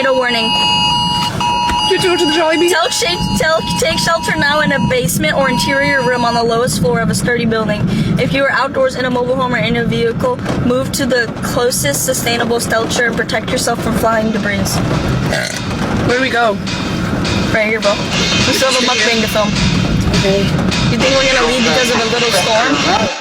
Tornado warning. You have to go to the Jollibee? Take shelter now in a basement or interior room on the lowest floor of a sturdy building. If you are outdoors in a mobile home or in a vehicle, move to the closest sustainable shelter and protect yourself from flying debris. Where do we go? Right here, bro. We still have a mukbang to film. Okay. You think we're gonna leave because of a little storm?